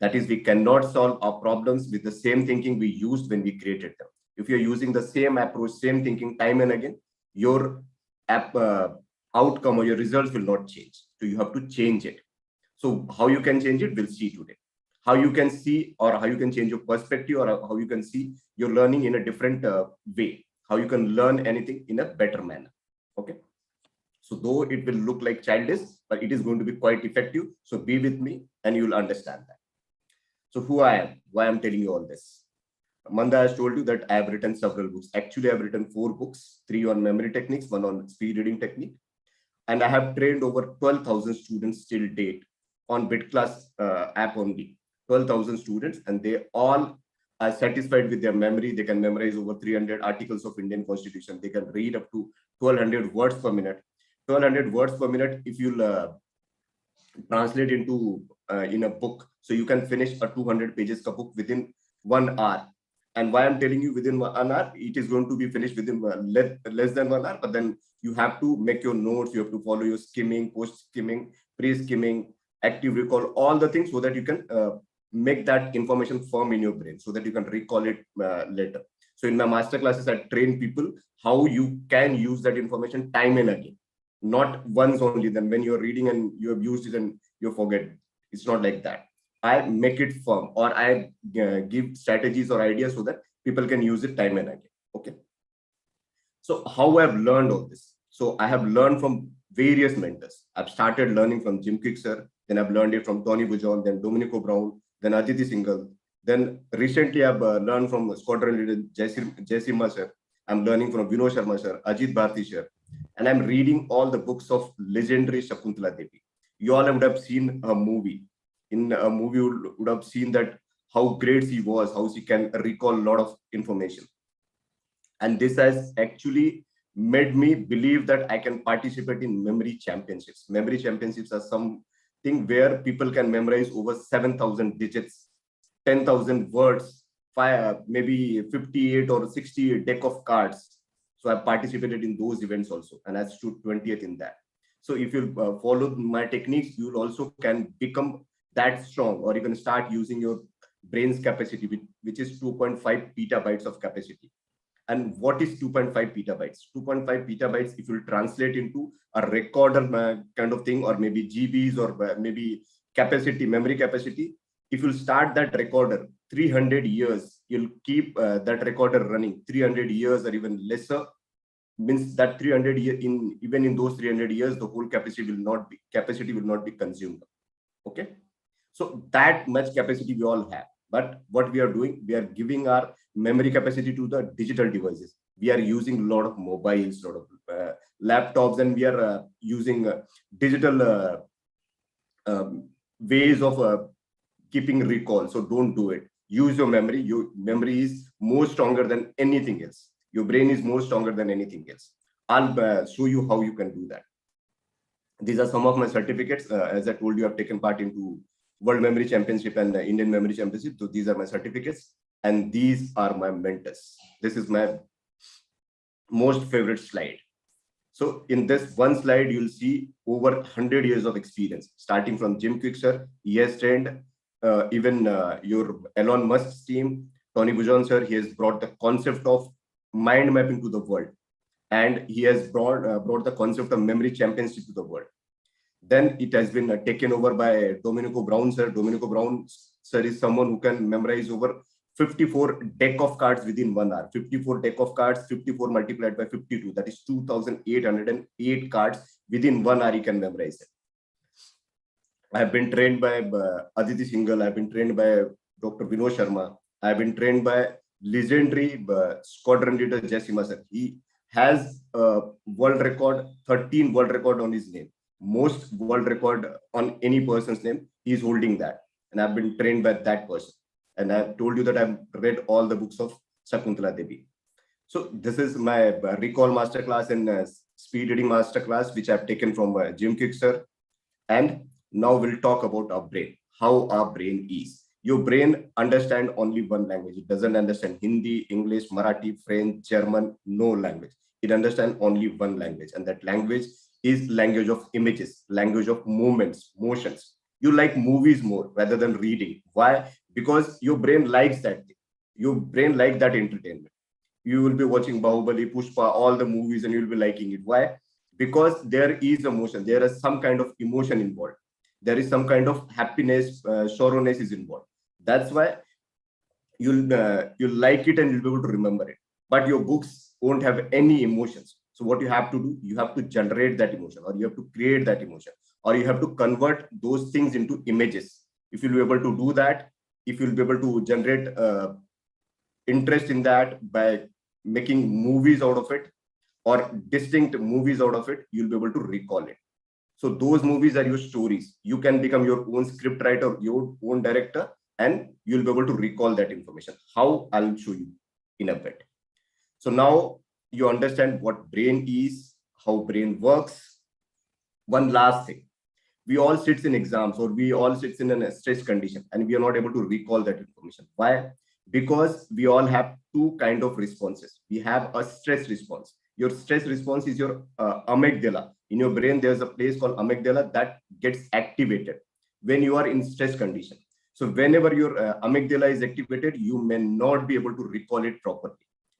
That is, we cannot solve our problems with the same thinking we used when we created them. If you're using the same approach, same thinking time and again, your outcome or your results will not change. So you have to change it. So how you can change it, we'll see today. How you can see, or how you can change your perspective, or how you can see your learning in a different way. How you can learn anything in a better manner. Okay. So though it will look like childish, but it is going to be quite effective. So be with me and you will understand that. So who I am, why I'm telling you all this. Manda has told you that I have written several books. Actually, I have written 4 books, 3 on memory techniques, 1 on speed reading technique. And I have trained over 12,000 students till date on BitClass app only. 12,000 students, and they all are satisfied with their memory. They can memorize over 300 articles of Indian Constitution. They can read up to 1,200 words per minute. 1,200 words per minute, if you'll translate into in a book, so you can finish a 200 pages book within 1 hour. And why I'm telling you within 1 hour, it is going to be finished within less than 1 hour, but then you have to make your notes, you have to follow your skimming, post skimming, pre-skimming, active recall, all the things, so that you can make that information firm in your brain, so that you can recall it later. So in my master classes, I train people how you can use that information time and again, not once only. Then when you're reading and you have used it and you forget, it's not like that. I make it firm, or I give strategies or ideas so that people can use it time and again. Okay. So how I've learned all this. So I have learned from various mentors. I've started learning from Jim Quick sir, then I've learned it from Tony Bujon, then Domenico Brown, then Aditi Singhal. Then recently I've learned from squadron leader Jaisimha sir. I'm learning from Vinod Sharma sir, Ajit Bharti sir. And I'm reading all the books of legendary Shakuntala Devi. You all would have seen a movie. In a movie, you would have seen that how great she was, how she can recall a lot of information. And this has actually made me believe that I can participate in memory championships. Memory championships are something where people can memorize over 7,000 digits, 10,000 words, maybe 58 or 60 deck of cards. So I participated in those events also, and I stood 20th in that. So if you follow my techniques, you also can become that strong, or you can start using your brain's capacity, which is 2.5 petabytes of capacity. And what is 2.5 petabytes? 2.5 petabytes, if you translate into a recorder kind of thing, or maybe GBs, or maybe capacity, memory capacity, if you start that recorder 300 years, you'll keep that recorder running 300 years or even lesser, means that 300 years, even in those 300 years, the whole capacity will not be consumed. Okay. So that much capacity we all have. But what we are doing, we are giving our memory capacity to the digital devices. We are using a lot of mobiles, a lot of laptops, and we are using digital ways of keeping recall. So don't do it. Use your memory. Your memory is more stronger than anything else. Your brain is more stronger than anything else. I'll show you how you can do that. These are some of my certificates. As I told you, I've taken part into World Memory Championship and the Indian Memory Championship. So these are my certificates, and these are my mentors. This is my most favorite slide. So in this one slide, you'll see over 100 years of experience, starting from Jim Quick sir. He has trained even your Elon Musk's team, Tony Bujon sir. He has brought the concept of mind mapping to the world, and he has brought the concept of memory championship to the world. Then it has been taken over by Domenico Brown sir. Domenico Brown sir is someone who can memorize over 54 deck of cards within 1 hour. 54 deck of cards, 54 multiplied by 52. That is 2,808 cards within 1 hour. He can memorize it. I have been trained by Aditi Singhal. I have been trained by Dr. Vinod Sharma. I have been trained by legendary squadron leader Jaisimha sir. He has a world record, 13 world record on his name. Most world record on any person's name, he is holding that. And I've been trained by that person. And I've told you that I've read all the books of Shakuntala Devi. So this is my recall masterclass and speed reading masterclass, which I've taken from Jim Quick sir. And now we'll talk about our brain, how our brain is. Your brain understands only one language. It doesn't understand Hindi, English, Marathi, French, German, no language. It understands only one language. And that language is language of images, language of movements, motions. You like movies more rather than reading. Why? Because your brain likes that thing. Your brain likes that entertainment. You will be watching Bahubali, Pushpa, all the movies, and you'll be liking it. Why? Because there is emotion. There is some kind of emotion involved. There is some kind of happiness, sorrowness is involved. That's why you'll like it and you'll be able to remember it. But your books won't have any emotions. So what you have to do, you have to generate that emotion, or you have to create that emotion, or you have to convert those things into images. If you'll be able to do that, if you'll be able to generate interest in that by making movies out of it, or distinct movies out of it, you'll be able to recall it. So those movies are your stories. You can become your own script writer, your own director, and you'll be able to recall that information. How? I'll show you in a bit. So now you understand what brain is, how brain works. One last thing. We all sits in exams, or we all sits in a stress condition, and we are not able to recall that information. Why? Because we all have two kind of responses. We have a stress response. Your stress response is your amygdala. In your brain, there's a place called amygdala that gets activated when you are in stress condition. So whenever your amygdala is activated, you may not be able to recall it properly,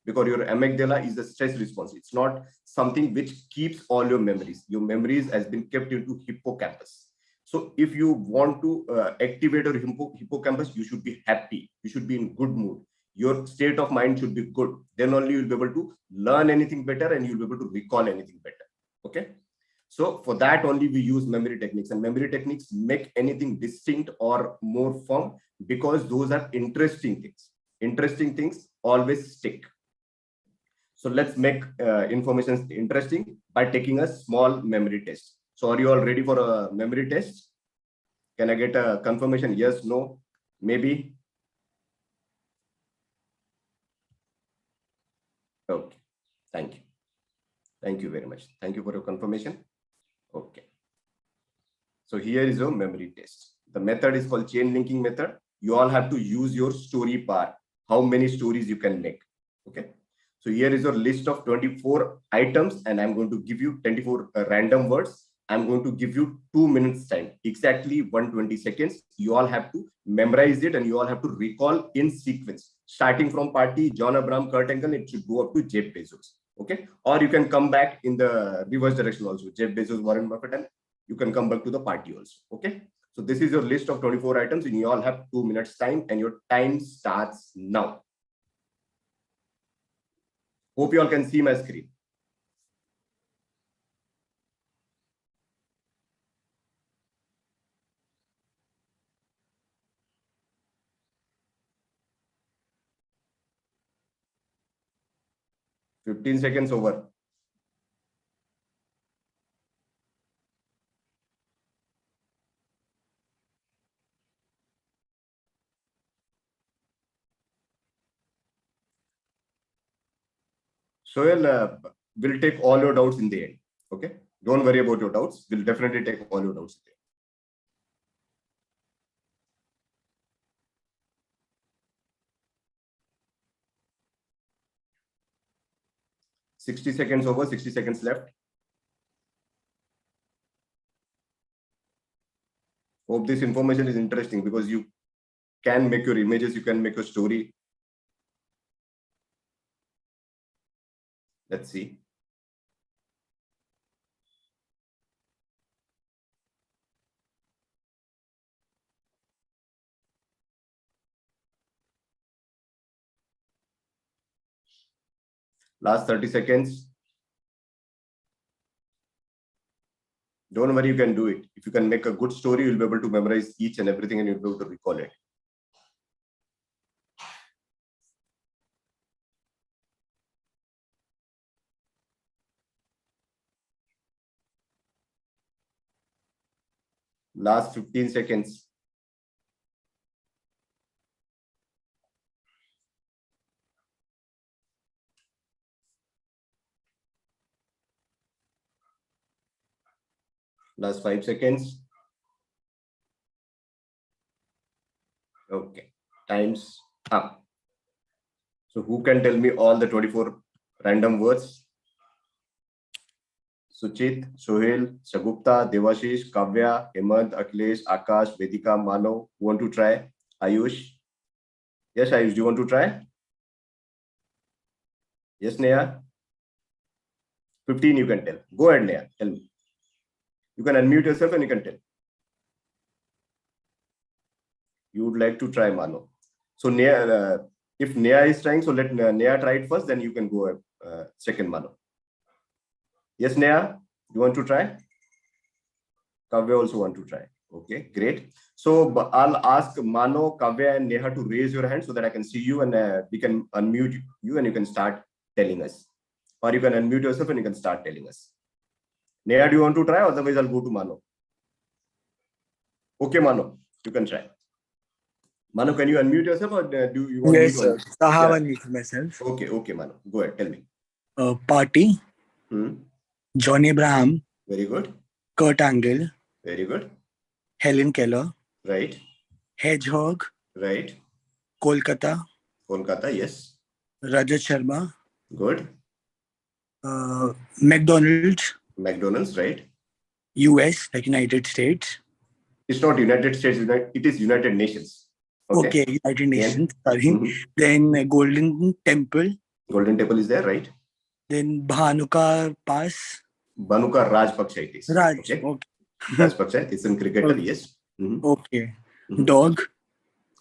because your amygdala is a stress response. It's not something which keeps all your memories. Your memories has been kept into hippocampus. So if you want to activate your hippocampus, you should be happy. You should be in good mood. Your state of mind should be good. Then only you'll be able to learn anything better, and you'll be able to recall anything better. Okay. So for that only we use memory techniques, and memory techniques make anything distinct or more firm, because those are interesting things. Interesting things always stick. So let's make information interesting by taking a small memory test. So are you all ready for a memory test? Can I get a confirmation? Yes, no, maybe? Okay, thank you. Thank you very much. Thank you for your confirmation. Okay. So here is your memory test. The method is called chain linking method. You all have to use your story part, how many stories you can make. Okay. So here is your list of 24 items, and I'm going to give you 24 random words. I'm going to give you 2 minutes time, exactly 120 seconds. You all have to memorize it, and you all have to recall in sequence, starting from party, John Abraham, Kurt Angle, it should go up to Jeff Bezos. Okay. Or you can come back in the reverse direction also, Jeff Bezos, Warren Buffett, and you can come back to the party also. Okay. So this is your list of 24 items, and you all have 2 minutes time, and your time starts now. Hope you all can see my screen. $15 seconds over. Soil will take all your doubts in the end. Okay. Don't worry about your doubts. We'll definitely take all your doubts in the end. 60 seconds over, 60 seconds left. Hope this information is interesting, because you can make your images, you can make a story. Let's see. Last 30 seconds. Don't worry, you can do it. If you can make a good story, you'll be able to memorize each and everything, and you'll be able to recall it. Last 15 seconds. Last 5 seconds. Okay, time's up. So who can tell me all the 24 random words? Suchit, Sohail, Shagupta, Devashish, Kavya, Hemant, Akhilesh, Akash, Vedika, Mano. Who want to try? Ayush? Yes, Ayush, do you want to try? Yes, Neha? 15 you can tell. Go ahead, Neha. Tell me. You can unmute yourself and you can tell. You would like to try Mano. So Neha, if Neha is trying, so let Neha try it first, then you can go second Mano. Yes, Neha, you want to try? Kavya also want to try. Okay, great. So I'll ask Mano, Kavya and Neha to raise your hand so that I can see you and we can unmute you and you can start telling us. Or you can unmute yourself and you can start telling us. Neha, do you want to try? Otherwise, I'll go to Mano. Okay, Mano, you can try. Mano, can you unmute yourself or do you want Yes, me to? sir. I have unmuted myself. Okay, Mano. Go ahead, tell me. Party, Hmm. John Abraham, Very good. Kurt Angle, Very good. Helen Keller, Right. Hedgehog, Right. Kolkata, Kolkata, yes. Rajat Sharma, Good. McDonald's, McDonald's, right. US, like United States. It's not United States, it is United Nations. Okay, United Nations, sorry. Then Golden Temple. Golden Temple is there, right? Then Bhanuka Pass. Bhanuka Rajpaksha it is. Raj, okay. okay. Rajpaksha, it's in cricketer, Okay. yes. Okay. Dog.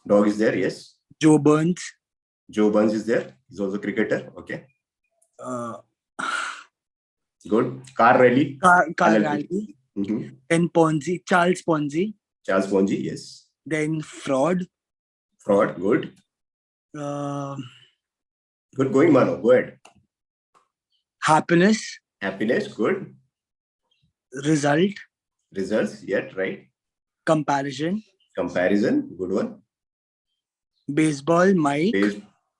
Dog is there, yes. Joe Burns. Joe Burns is there. He's also cricketer. Okay. Good. Car rally. Car rally. Then Ponzi. Charles Ponzi. Charles Ponzi, yes. Then fraud. Fraud, good. Good going, Mano. Go ahead. Happiness. Happiness, good. Result. Results, yet, right. Comparison. Comparison, good one. Baseball, Mike.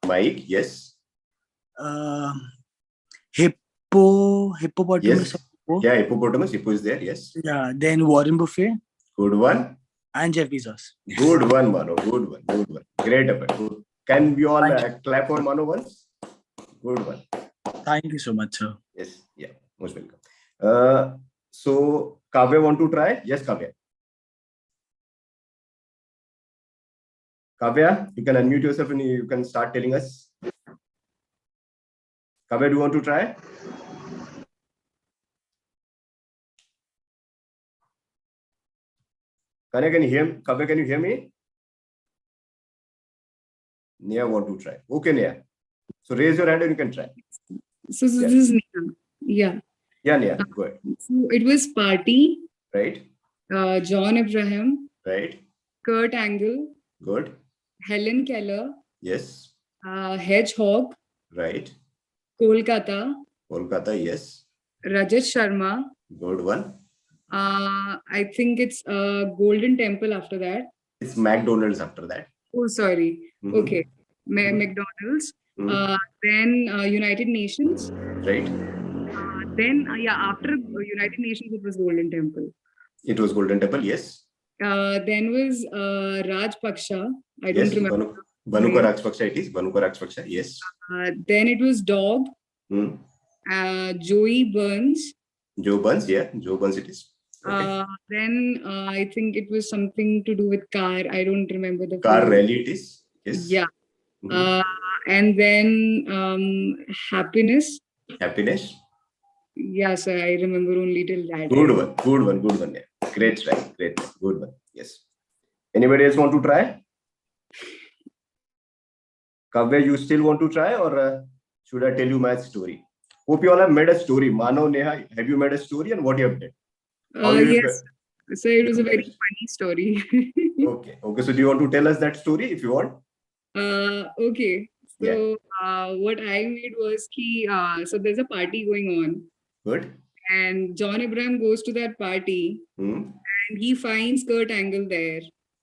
Mike, yes. Hippopotamus. Yes. Yeah, hippopotamus. Hippo is there, yes. Yeah, then Warren Buffett. Good one. And Jeff Bezos. Good one, Mano. Good one. Good one. Great effort. Good. Can we all clap for Mano once? Good one. Thank you so much, sir. Yes. Yeah. Most welcome. So, Kavya want to try? Yes, Kavya. Kavya, you can unmute yourself and you can start telling us. Kavya, do you want to try? Kavya, can you hear me? Kavya, can you hear me? Neha want to try. Okay, Neha. So raise your hand and you can try. So this is Neha. Yeah. Yeah, Neha, go ahead. So it was Party. Right. John Abraham. Right. Kurt Angle. Good. Helen Keller. Yes. Hedgehog. Right. Kolkata. Kolkata, yes. Rajat Sharma. Good one. I think it's Golden Temple after that. It's McDonald's after that. Oh, sorry. Okay. McDonald's. Then United Nations. Right. Then, after United Nations, it was Golden Temple. It was Golden Temple, yes. Then was Rajpaksha. I don't remember. Bhanuka Rajpaksha it is. Bhanuka Rajpaksha, yes. Then it was Dog. Joey Burns. Joe Burns, yeah. Joe Burns it is. Okay. Then I think it was something to do with car. I don't remember the car rally it is. Yes. Yeah. And then happiness. Happiness. Yeah, sir. I remember only till that. Good one. Good one. Good one. Yeah. Great try. Great. Good one. Yes. Anybody else want to try? Kavya, you still want to try or should I tell you my story? Hope you all have made a story. Mano, Neha, have you made a story and what you have done? Yes. So it was a very funny story. Okay. Okay. So do you want to tell us that story if you want? Okay. So what I made was so there's a party going on. Good. And John Abraham goes to that party and he finds Kurt Angle there.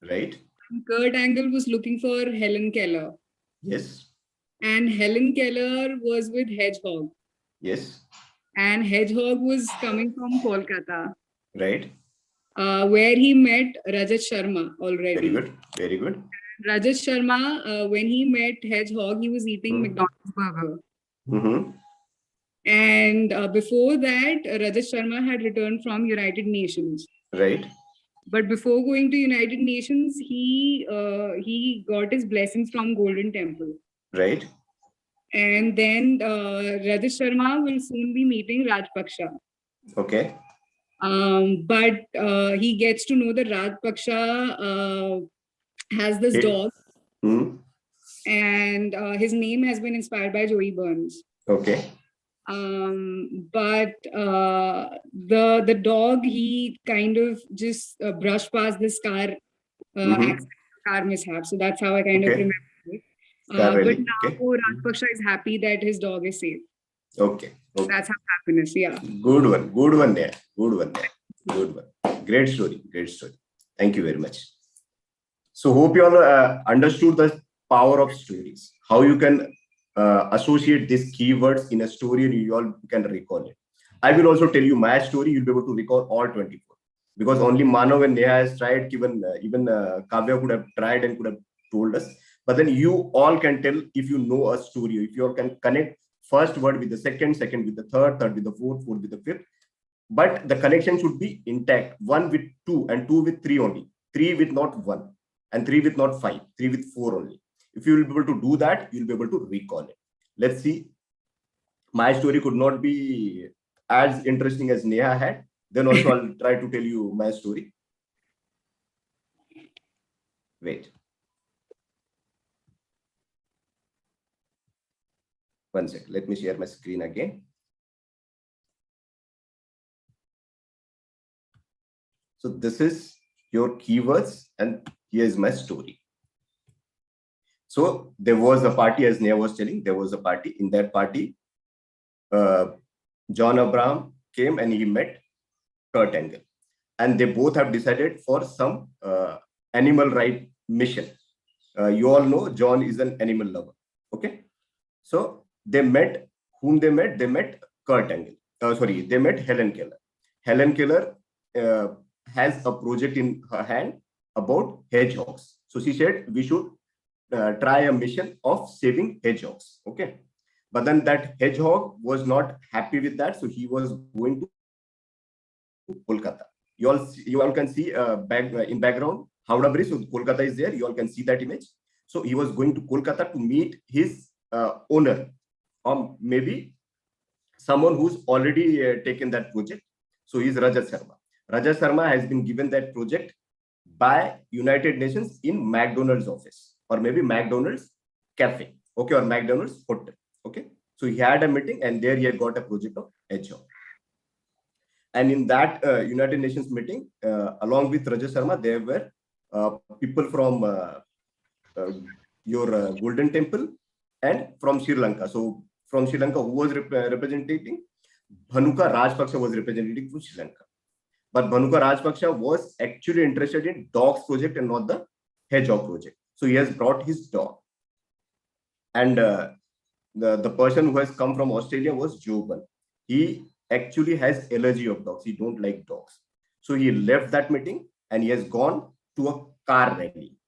Right. And Kurt Angle was looking for Helen Keller. Yes. And Helen Keller was with Hedgehog. Yes. And Hedgehog was coming from Kolkata. Right. Where he met Rajat Sharma already. Very good. Very good. Rajat Sharma, when he met Hedgehog, he was eating McDonald's burger. And before that, Rajat Sharma had returned from United Nations. Right. But before going to United Nations, he got his blessings from Golden Temple. Right. And then Rajat Sharma will soon be meeting Rajpaksha. Okay. But he gets to know that Rajpaksha has this dog, and his name has been inspired by Joey Burns. Okay. But the dog, he kind of just brushed past this accident, car mishap. So that's how I kind of remember it. But now Rajpaksha is happy that his dog is safe. Okay. That's how happiness. Yeah. Good one. Good one there. Good one there. Good one. Great story. Great story. Thank you very much. So hope you all understood the power of stories. How you can associate these keywords in a story and you all can recall it. I will also tell you my story. You'll be able to recall all 24 because only Manav and Neha has tried. Even Kavya could have tried and could have told us. But then you all can tell if you know a story. If you all can connect first word with the second, second with the third, third with the fourth, fourth with the fifth. But the connection should be intact. 1 with 2 and 2 with 3 only. 3 with not 1 and 3 with not 5. 3 with 4 only. If you will be able to do that, you'll be able to recall it. Let's see. My story could not be as interesting as Neha had. Then also I'll try to tell you my story. Wait. One sec. Let me share my screen again. So this is your keywords and here's my story. So there was a party, as Neha was telling, there was a party. In that party, John Abraham came and he met Kurt Angle. And they both have decided for some animal right mission. You all know John is an animal lover. Okay. So they met, whom they met? They met Kurt Angle. They met Helen Keller. Helen Keller has a project in her hand about hedgehogs. So she said we should try a mission of saving hedgehogs. Okay. But then that hedgehog was not happy with that. So he was going to Kolkata. You all can see in background, Howrah Bridge. So Kolkata is there. You all can see that image. So he was going to Kolkata to meet his owner, or maybe someone who's already taken that project. So he's Rajat Sharma. Rajat Sharma has been given that project by United Nations in McDonald's office, or maybe McDonald's cafe, okay, or McDonald's hotel, okay. So he had a meeting and there he had got a project of hedgehog. And in that United Nations meeting, along with Rajat Sharma, there were people from your Golden Temple and from Sri Lanka. So from Sri Lanka, who was representing? Bhanuka Rajpaksha was representing from Sri Lanka. But Bhanuka Rajpaksha was actually interested in dog's project and not the hedgehog project. So he has brought his dog. And the person who has come from Australia was Joban. He actually has allergy of dogs. He don't like dogs. So he left that meeting and he has gone to a car rally.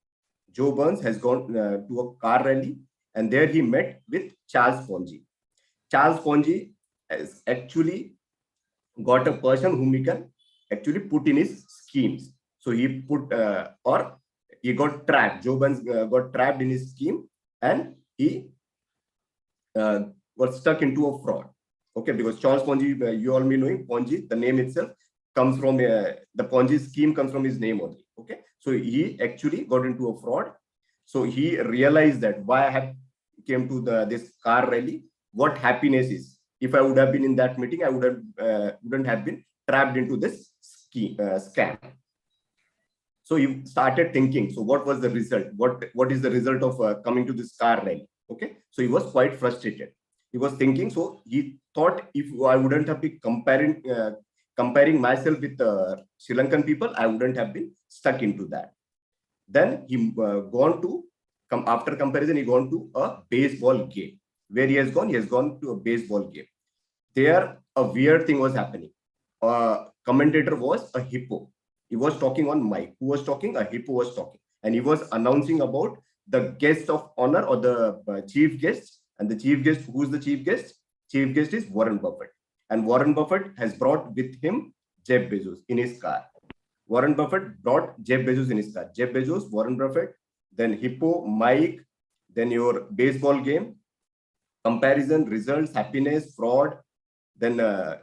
Joe Burns has gone to a car rally and there he met with Charles Ponji. Charles Ponji has actually got a person whom he can actually put in his schemes. So he put or he got trapped. Joe Burns got trapped in his scheme and he got stuck into a fraud. Okay, because Charles Ponji, you all may know him. Ponji, the name itself comes from the Ponji scheme comes from his name only. Okay, so he actually got into a fraud. So he realized that why I have came to this car rally, what happiness is. If I would have been in that meeting, I wouldn't have been trapped into this scam. So he started thinking. So what was the result? What is the result of coming to this car rally? Okay, so he was quite frustrated. He was thinking. So he thought if I wouldn't have been comparing myself with Sri Lankan people, I wouldn't have been stuck into that. Then he after comparison, he gone to a baseball game. Where he has gone to a baseball game. There, a weird thing was happening. Commentator was a hippo. He was talking on mic. Who was talking? A hippo was talking. And he was announcing about the guest of honor or the chief guest. And the chief guest, who's the chief guest? Chief guest is Warren Buffett. And Warren Buffett has brought with him Jeff Bezos in his car. Warren Buffett brought Jeff Bezos in his car. Jeff Bezos, Warren Buffett, then Hippo, Mike, then your baseball game, comparison, results, happiness, fraud, then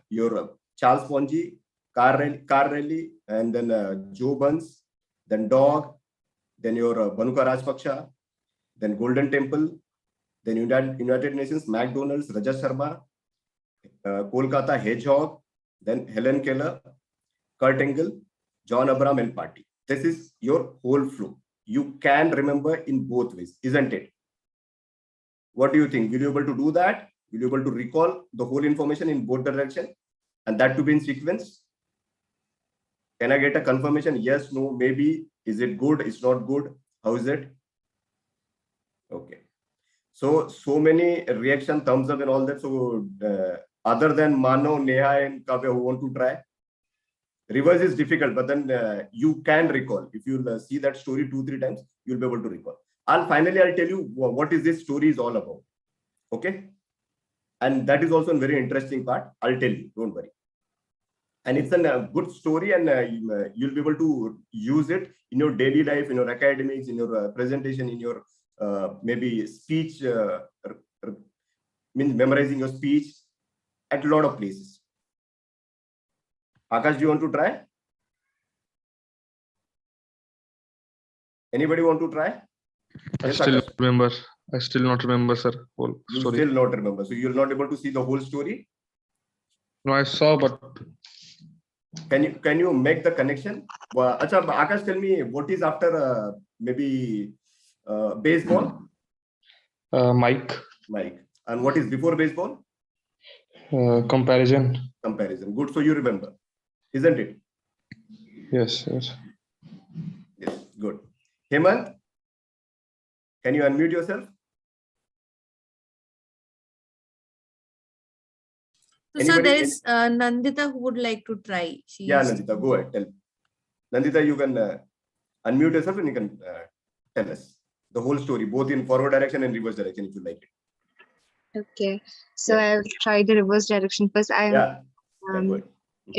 your Charles Ponzi, car rally, and then Joe Buns, then dog, then your Banuka Rajpaksha, then Golden Temple, then United Nations, McDonald's, Raja Sharma, Kolkata Hedgehog, then Helen Keller, Kurt Angle, John Abraham, and Party. This is your whole flow. You can remember in both ways, isn't it? What do you think? Will you be able to do that? Will you be able to recall the whole information in both directions and that to be in sequence? Can I get a confirmation? Yes, no, maybe. Is it good? It's not good. How is it? Okay. So many reaction, thumbs up and all that. So other than Mano, Neha and Kavya who want to try, reverse is difficult, but then you can recall. If you see that story 2-3 times, you'll be able to recall. Finally, I'll tell you what is this story is all about. Okay. And that is also a very interesting part. I'll tell you, don't worry. And it's a good story, and you'll be able to use it in your daily life, in your academics, in your presentation, in your maybe speech, means memorizing your speech at a lot of places. Akash, do you want to try? Anybody want to try? I Yes, still Akash? remember. I still not remember, sir. Whole You story. still not remember. So you're not able to see the whole story. No, I saw, but Can you make the connection? Acha, Akash, tell me what is after maybe baseball? Mike, Mike. And what is before baseball? comparison. Comparison. Good. So you remember, isn't it? Yes, yes. Yes. Good. Hemant, can you unmute yourself? So, sir, Anybody? there is Nandita who would like to try. Yeah, Nandita, go ahead. Tell. Nandita, you can unmute yourself and you can tell us the whole story, both in forward direction and reverse direction, if you like it. Okay, so Yeah. I'll try the reverse direction first. Yeah. Go ahead.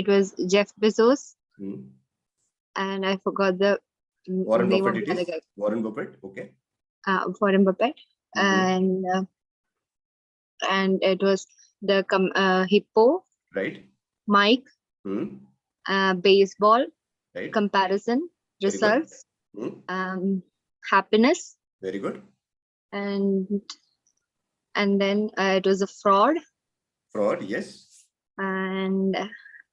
It was Jeff Bezos, Hmm. and I forgot the Warren name Buffett of it the other is. guy. Warren Buffett. Okay. Warren Buffett, Mhm. and it was the Hippo, Right. Mike, Hmm. baseball, Right. comparison, Very good. results, Hmm. happiness, Very good. and then it was a fraud, Fraud. Yes. and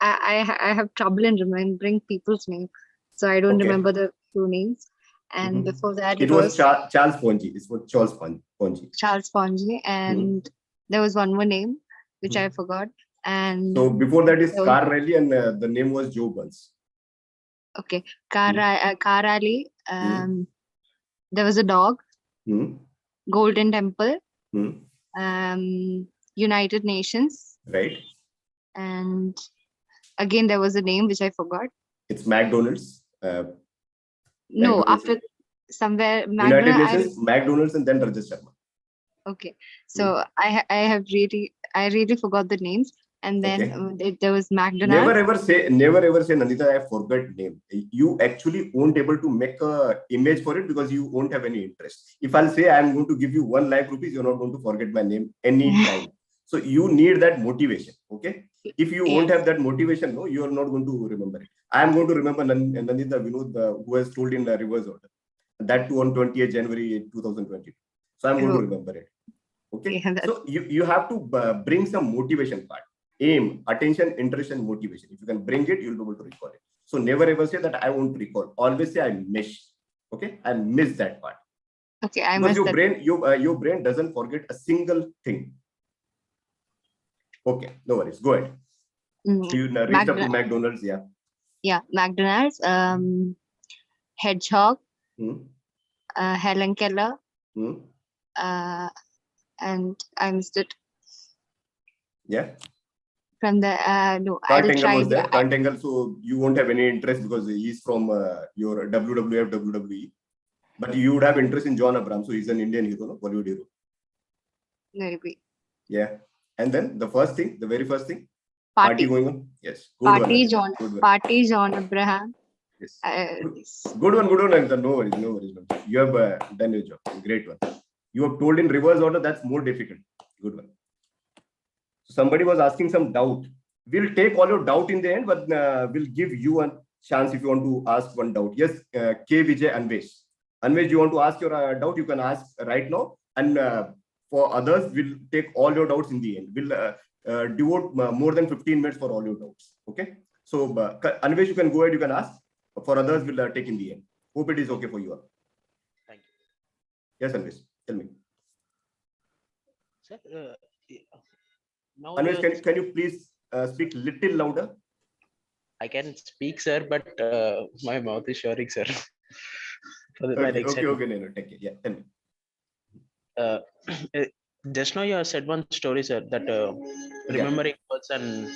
I have trouble in remembering people's name, so I don't Okay. remember the two names. And Mhm. before that, It was Charles Ponzi. It was Charles Ponzi. Charles Ponzi, and there was one more name which I forgot. And So before that is there was- Car Rally, and the name was Joe Buns. okay, car rally. There was a dog, Hmm. Golden Temple, Hmm. United Nations, Right. and again there was a name which I forgot. It's McDonald's. No, McDonald's. after somewhere United McDonald's. Nations, McDonald's, and then Raja Sharma. Okay, so I really forgot the names, and then there was McDonald's. Never ever say Nandita, I forgot name. You actually won't able to make a image for it because you won't have any interest. If I'll say I'm going to give you 1 lakh rupees, you're not going to forget my name any time. So you need that motivation. Okay. If you won't have that motivation, no, you are not going to remember it. I am going to remember Nandita Vinod, who has told in the reverse order. That too on 28th January 2020. So I'm going to remember it. Okay. Yeah, so you have to bring some motivation part. Aim, attention, interest, and motivation. If you can bring it, you'll be able to recall it. So never ever say that I won't recall. Always say I miss. Okay, I miss that part. Okay, I because missed your brain doesn't forget a single thing. Okay, no worries. Go ahead. You reached up to McDonald's, yeah. Yeah, McDonald's. Hedgehog. Helen Keller. And I missed it. Yeah. From the no, Kurt Angle was there. Kurt Angle, so you won't have any interest because he's from your WWF, WWE. But you would have interest in John Abraham, so he's an Indian hero, no? Bollywood hero. Maybe. Yeah. And then the very first thing, Party. going on. Yes. Good one. Party John. Good one. Party John Abraham. Yes. Yes. Good one. No worries. You have done your job. Great one. You have told in reverse order. That's more difficult. Good one. So somebody was asking some doubt. We'll take all your doubt in the end, but we'll give you a chance if you want to ask one doubt. Yes, K. Vijay Anvesh. Anvesh, you want to ask your doubt? You can ask right now. And for others, we'll take all your doubts in the end. We'll devote more than 15 minutes for all your doubts. Okay. So Anvesh, you can go ahead. You can ask. For others, we'll take in the end. Hope it is okay for you. Thank you. Yes, Anvesh. Tell me. Sir, now Anvesh, can you please speak little louder? I can speak, sir, but my mouth is shivering, sir. Okay, no, take it. Yeah, tell me. Just now you have said one story, sir, that remembering words, and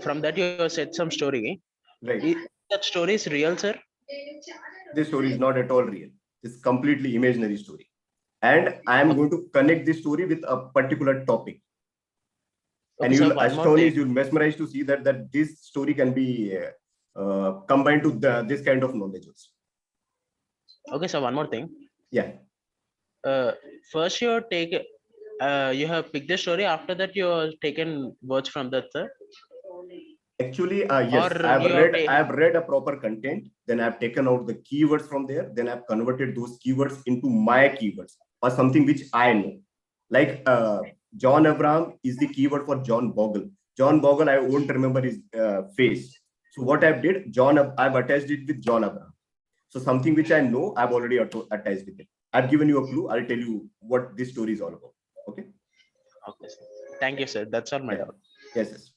from that you have said some story. Right. That story is real, sir? This story is not at all real. It's completely imaginary story. And I am going to connect this story with a particular topic. Okay, and you'll sir, astonish, you'll mesmerize to see that this story can be combined to this kind of knowledge also. Okay, so one more thing. Yeah. First you have picked the story. After that you have taken words from that, sir. Actually, yes, I have read a proper content. Then I've taken out the keywords from there. Then I've converted those keywords into my keywords or something which I know. Like John Abraham is the keyword for John Bogle. John Bogle, I won't remember his face. So what I did, I've attached it with John Abraham. So something which I know, I've already attached with it. I've given you a clue. I'll tell you what this story is all about. Okay. Okay, sir. Thank you, sir. That's all my doubt. Yes.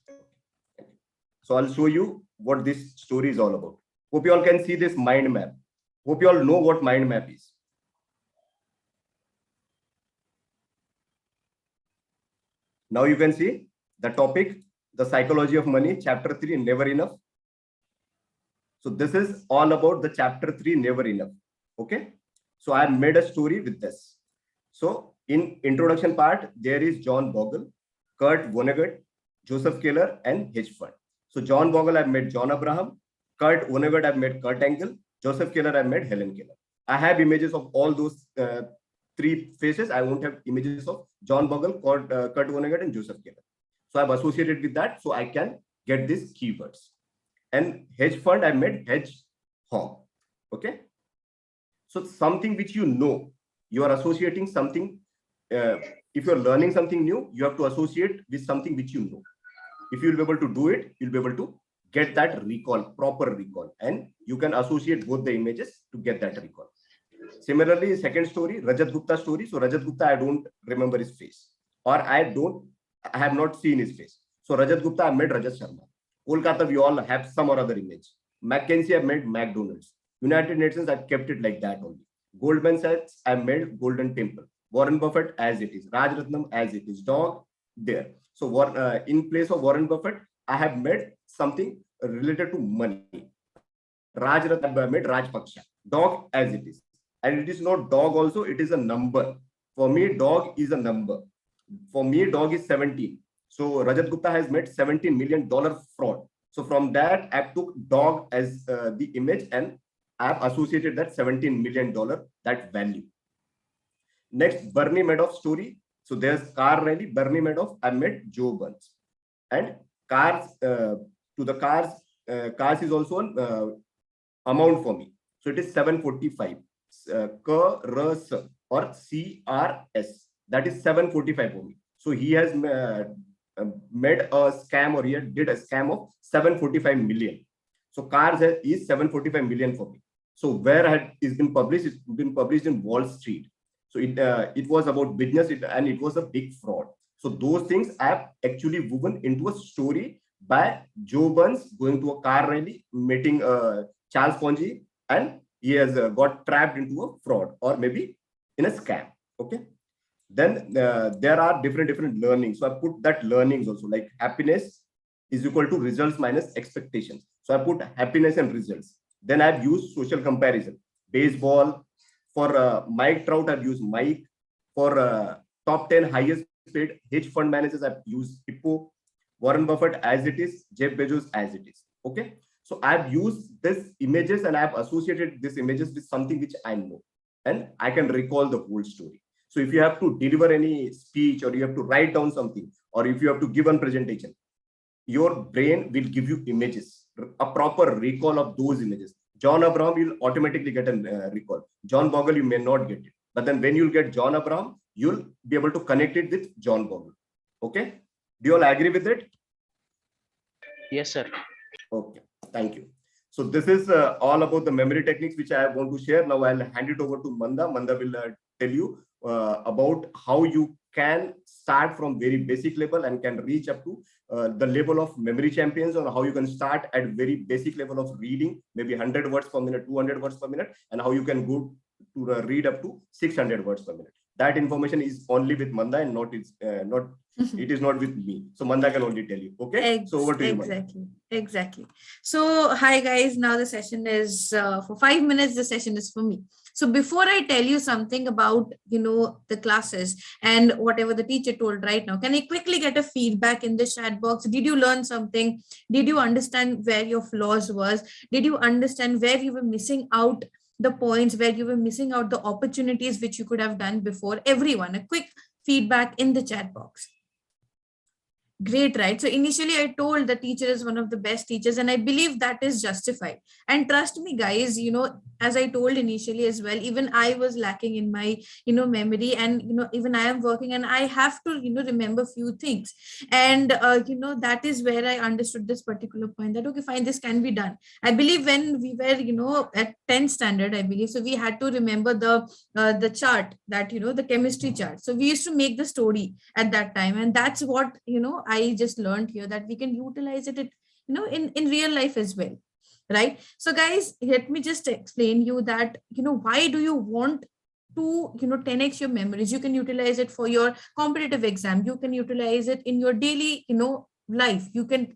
So I'll show you what this story is all about. Hope you all can see this mind map. Hope you all know what mind map is. Now you can see the topic, the psychology of money, chapter 3, never enough. So this is all about the chapter 3, never enough. Okay. So I made a story with this. So in introduction part, there is John Bogle, Kurt Vonnegut, Joseph Keller, and hedge fund. So John Bogle, I've met John Abraham. Kurt Vonnegut, I've met Kurt Angle. Joseph Keller, I've met Helen Keller. I have images of all those three faces. I won't have images of John Bogle, Kurt Vonnegut, and Joseph Keller. So I've associated with that so I can get these keywords. And hedge fund, I met hedge hog. Okay. So something which you know, you are associating something. If you're learning something new, you have to associate with something which you know. If you'll be able to do it, you'll be able to get that recall, proper recall. And you can associate both the images to get that recall. Similarly, second story, Rajat Gupta story. So Rajat Gupta, I don't remember his face. Or I have not seen his face. So Rajat Gupta, I met Rajat Sharma. Kolkata, we all have some or other image. McKinsey, I met McDonald's. United Nations, I've kept it like that only. Goldman Sachs, I made Golden Temple. Warren Buffett as it is. Raj Ratnam as it is. Dog there. So in place of Warren Buffett, I have made something related to money. Raj Ratnam, I made Raj Paksha. Dog as it is. And it is not dog also, it is a number. For me, dog is a number. For me, dog is 17. So Rajat Gupta has made $17 million fraud. So from that, I took dog as the image and I have associated that $17 million, that value. Next, Bernie Madoff story. So there's car rally, Bernie Madoff, I met Joe Burns. And cars, cars is also an amount for me. So it is 745. CRS or CRS. That is 745 for me. So he has made a scam, or he did a scam of 745 million. So cars is 745 million for me. So where it's been published? It's been published in Wall Street. So it was about business and it was a big fraud. So those things I have actually woven into a story by Joe Burns going to a car rally, meeting Charles Ponzi, and he has got trapped into a fraud or maybe in a scam. Okay. Then there are different learnings. So I put that learnings also, like happiness is equal to results minus expectations. So I put happiness and results. Then I've used social comparison. Baseball, for Mike Trout, I've used Mike. For top 10 highest paid. Hedge fund managers, I've used Hippo. Warren Buffett as it is, Jeff Bezos as it is. Okay. So I've used these images and I've associated these images with something which I know. And I can recall the whole story. So if you have to deliver any speech, or you have to write down something, or if you have to give a presentation, your brain will give you images, a proper recall of those images. John Abraham, you'll automatically get a recall. John Bogle, you may not get it. But then when you'll get John Abraham, you'll be able to connect it with John Bogle. Okay? Do you all agree with it? Yes, sir. Okay, thank you. So this is all about the memory techniques which I want to share. Now I'll hand it over to Manda. Manda will tell you about how you can start from very basic level and can reach up to the level of memory champions, or how you can start at very basic level of reading, maybe 100 words per minute, 200 words per minute, and how you can go to read up to 600 words per minute. That information is only with Manda and not it is not with me. So Manda can only tell you. Okay. So over to you, Manda. Exactly. So hi guys, now the session is for 5 minutes. The session is for me. So before I tell you something about, the classes and whatever the teacher told right now, can I quickly get a feedback in the chat box? Did you learn something? Did you understand where your flaws was? Did you understand where you were missing out the points, where you were missing out the opportunities which you could have done before? Everyone, a quick feedback in the chat box. Great, right? So initially I told the teacher is one of the best teachers, and I believe that is justified. And trust me, guys, as I told initially as well, even I was lacking in my, memory, and, even I am working and I have to, remember few things. And, that is where I understood this particular point that, okay, fine, this can be done. I believe when we were, at 10th standard, I believe, so we had to remember the chart that, the chemistry chart. So we used to make the story at that time. And that's what, I just learned here, that we can utilize it, in real life as well. Right. So guys, let me just explain you that, why do you want to, 10x your memories? You can utilize it for your competitive exam. You can utilize it in your daily, life. You can,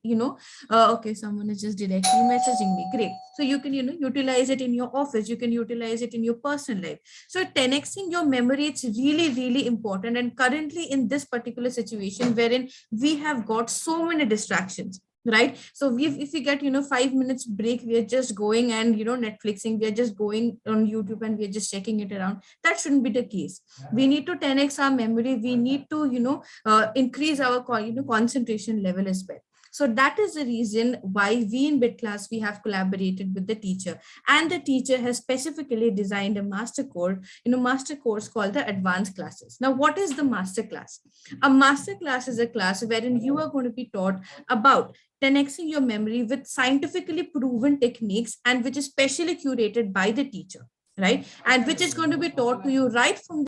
okay, someone is just directly messaging me. Great. So you can, utilize it in your office. You can utilize it in your personal life. So 10xing your memory, it's really, really important. And currently in this particular situation wherein we have got so many distractions, right? So if we get 5 minutes break, we are just going and Netflixing, we are just going on YouTube and we are just checking it around. That shouldn't be the case. We need to 10x our memory. We need to increase our concentration level as well. So that is the reason why we in Bit Class, we have collaborated with the teacher, and the teacher has specifically designed a master course called the advanced classes. Now, what is the master class? A master class is a class wherein you are going to be taught about 10xing your memory with scientifically proven techniques, and which is specially curated by the teacher, right? And which is going to be taught to you right from